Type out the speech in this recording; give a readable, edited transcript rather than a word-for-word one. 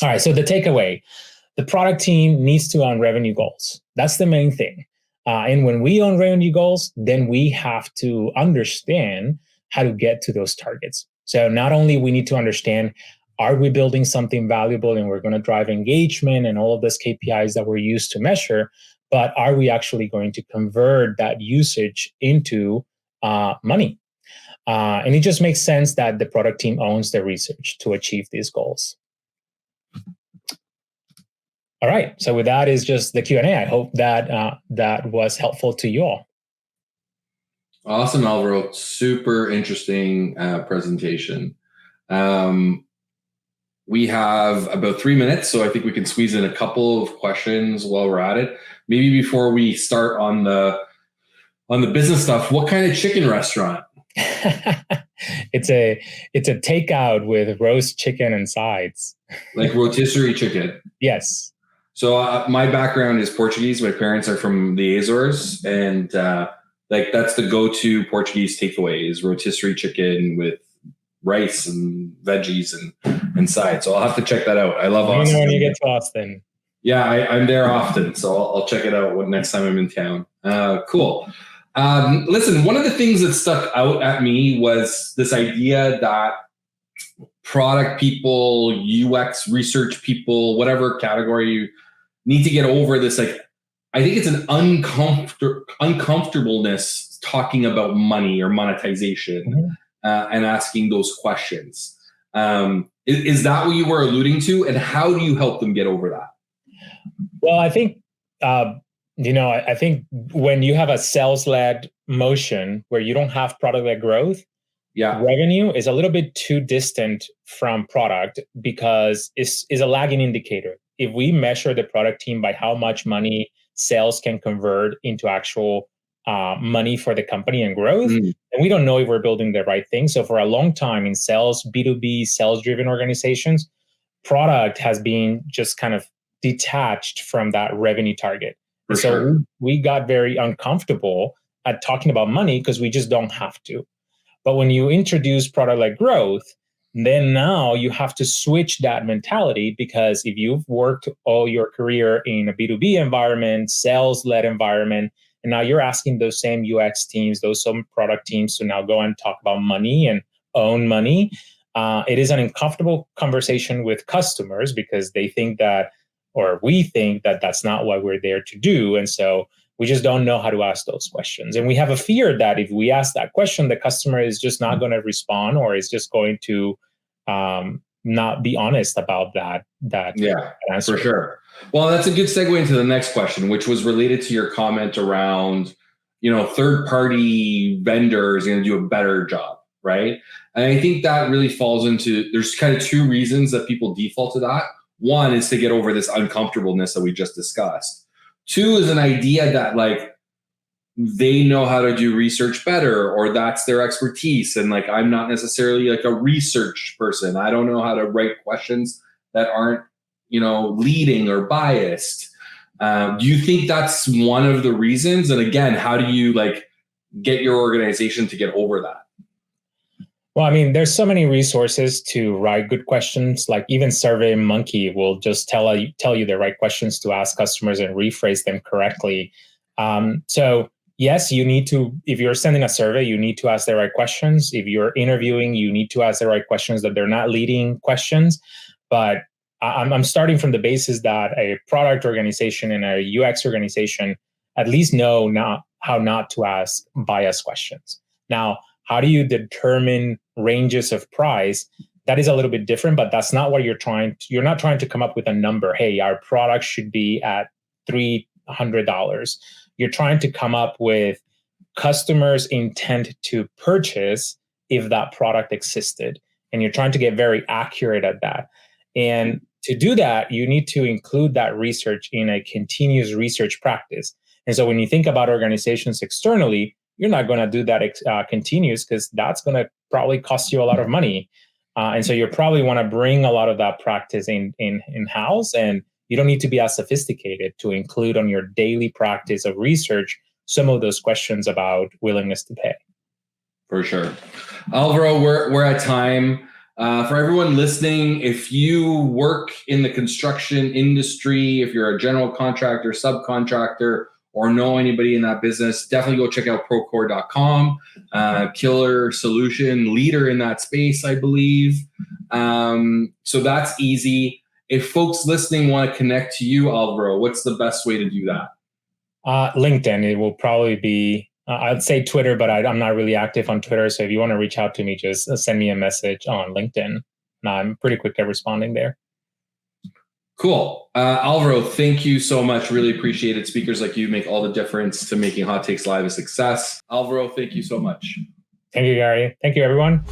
right. So the takeaway, the product team needs to own revenue goals. That's the main thing. And when we own revenue goals, then we have to understand how to get to those targets. So not only we need to understand, are we building something valuable and we're going to drive engagement and all of those KPIs that we're used to measure, but are we actually going to convert that usage into money? And it just makes sense that the product team owns the research to achieve these goals. All right. So with that is just the Q&A. I hope that that was helpful to you all. Awesome, Alvaro. Super interesting presentation. We have about 3 minutes, so I think we can squeeze in a couple of questions while we're at it. Maybe before we start on the business stuff, what kind of chicken restaurant? It's a takeout with roast chicken and sides. Like rotisserie chicken? Yes. So my background is Portuguese. My parents are from the Azores, and like that's the go-to Portuguese takeaway is rotisserie chicken with rice and veggies and sides. So I'll have to check that out. I love Austin. When you get to Austin. Yeah, I'm there often, so I'll check it out next time I'm in town. Cool. Listen, one of the things that stuck out at me was this idea that product people, UX research people, whatever category you need to get over this, like, I think it's an uncomfortableness talking about money or monetization and asking those questions. Is that what you were alluding to? And how do you help them get over that? Well, I think, I think when you have a sales-led motion where you don't have product-led growth, revenue is a little bit too distant from product because it's a lagging indicator. If we measure the product team by how much money sales can convert into actual money for the company and growth, and we don't know if we're building the right thing. So for a long time in sales, B2B, sales-driven organizations, product has been just kind of detached from that revenue target. So we got very uncomfortable at talking about money because we just don't have to. But when you introduce product-led growth, then now you have to switch that mentality, because if you've worked all your career in a B2B environment, sales-led environment, and now you're asking those same UX teams, those same product teams to now go and talk about money and own money, it is an uncomfortable conversation with customers because they think that, or we think that that's not what we're there to do. And so we just don't know how to ask those questions. And we have a fear that if we ask that question, the customer is just not going to respond or is just going to not be honest about that answer. For sure. Well, that's a good segue into the next question, which was related to your comment around, third-party vendors are going to do a better job, right? And I think that really falls into, there's kind of two reasons that people default to that. One is to get over this uncomfortableness that we just discussed. Two is an idea that like they know how to do research better, or that's their expertise. And like, I'm not necessarily like a research person. I don't know how to write questions that aren't, leading or biased. Do you think that's one of the reasons? And again, how do you like get your organization to get over that? Well, I mean, there's so many resources to write good questions. Like even SurveyMonkey will just tell you the right questions to ask customers and rephrase them correctly. So yes, you need to, if you're sending a survey, you need to ask the right questions. If you're interviewing, you need to ask the right questions, that they're not leading questions. But I'm starting from the basis that a product organization and a UX organization at least know how not to ask biased questions. Now, how do you determine ranges of price? That is a little bit different, but that's not what you're not trying to come up with a number. Hey, our product should be at $300. You're trying to come up with customers' intent to purchase if that product existed. And you're trying to get very accurate at that. And to do that, you need to include that research in a continuous research practice. And so when you think about organizations externally, you're not going to do that continuous, because that's going to probably cost you a lot of money. And so you probably want to bring a lot of that practice in-house, and you don't need to be as sophisticated to include on your daily practice of research some of those questions about willingness to pay. For sure. Alvaro, we're at time. For everyone listening, if you work in the construction industry, if you're a general contractor, subcontractor, or know anybody in that business, definitely go check out Procore.com. Killer solution, leader in that space, I believe. So that's easy. If folks listening want to connect to you, Alvaro, what's the best way to do that? LinkedIn. It will probably be, I'd say Twitter, but I'm not really active on Twitter. So if you want to reach out to me, just send me a message on LinkedIn. I'm pretty quick at responding there. Cool. Alvaro, thank you so much. Really appreciate it. Speakers like you make all the difference to making Hot Takes Live a success. Alvaro, thank you so much. Thank you, Gary. Thank you, everyone.